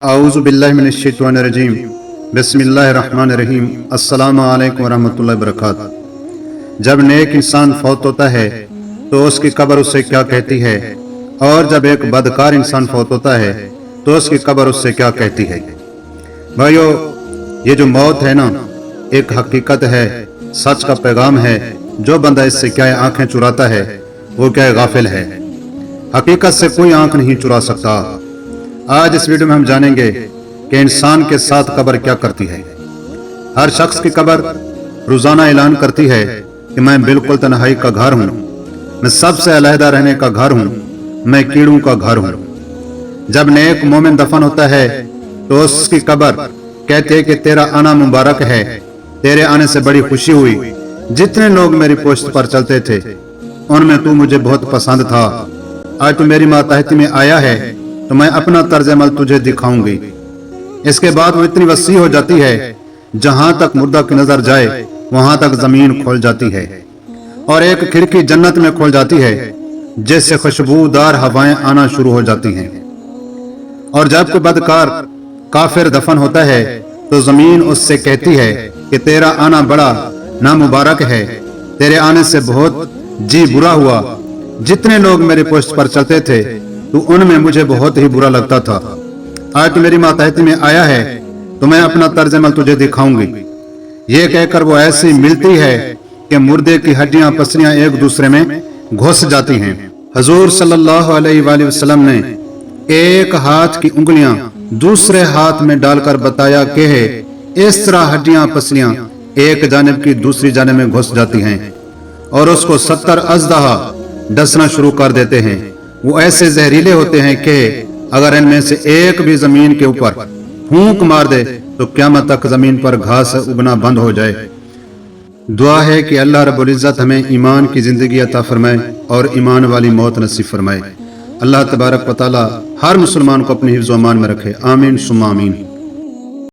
आऊज़ु बिल्लाहि मिनश्शैतानिर्रजीम बिस्मिल्लाहिर्रहमानिर्रहीम अस्सलामु अलैकुम वरहमतुल्लाहि वबरकातुहू। जब नेक इंसान फौत होता है तो उसकी कब्र उससे क्या कहती है, और जब एक बदकार इंसान फौत होता है तो उसकी कब्र उससे क्या कहती है। भाइयों, ये जो मौत है ना, एक हकीकत है, सच का पैगाम है। जो बंदा इससे क्या आंखें चुराता है वो क्या गाफिल है। हकीकत से कोई आंख नहीं चुरा सकता। आज इस वीडियो में हम जानेंगे कि इंसान के साथ कब्र क्या करती है। हर शख्स की कब्र रोजाना ऐलान करती है कि मैं बिल्कुल तन्हाई का घर हूँ, मैं सबसे अलहदा रहने का घर हूँ, मैं कीड़ों का घर हूँ। जब नेक मोमिन दफन होता है तो उसकी कब्र कहती है कि तेरा आना मुबारक है, तेरे आने से बड़ी खुशी हुई। जितने लोग मेरी पोस्ट पर चलते थे उनमें तू मुझे बहुत पसंद था। आज तू मेरी मातहती में आया है तो मैं अपना तर्ज अमल तुझे दिखाऊंगी। इसके बाद वो इतनी वसी हो जाती है, जहां तक मुर्दा की नजर जाए वहां तक जमीन खोल जाती है और एक खिड़की जन्नत में खोल जाती है जिससे खुशबूदार हवाएं आना शुरू हो जाती हैं। और जब कोई बदकार काफिर दफन होता है तो जमीन उससे कहती है कि तेरा आना बड़ा नामुबारक है, तेरे आने से बहुत जी बुरा हुआ। जितने लोग मेरे पोस्ट पर चलते थे तो उनमें मुझे बहुत ही बुरा लगता था। आज तू मेरी मातहती में आया है तो मैं अपना तर्ज अमल तुझे दिखाऊंगी। ये कहकर वो ऐसी मिलती है कि मुर्दे की हड्डियां पसलियां एक दूसरे में घुस जाती हैं। हजूर सल्लल्लाहु अलैहि वसल्लम ने एक हाथ की उंगलियां दूसरे हाथ में डालकर बताया कि इस तरह हड्डियां पसलियां एक जानिब की दूसरी जानिब में घुस जाती हैं और उसको 70 अजदहा डसना शुरू कर देते हैं। वो ऐसे जहरीले होते हैं कि अगर इनमें से एक भी जमीन के ऊपर फूंक मार दे तो क़यामत तक जमीन पर घास उगना बंद हो जाए। दुआ है कि अल्लाह रब्बुल इज्जत हमें ईमान की जिंदगी अता फरमाए और ईमान वाली मौत नसीब फरमाए। अल्लाह तबारक व तआला हर मुसलमान को अपनी हिफ्ज़ व अमान में रखे। आमीन सुम्मा आमीन।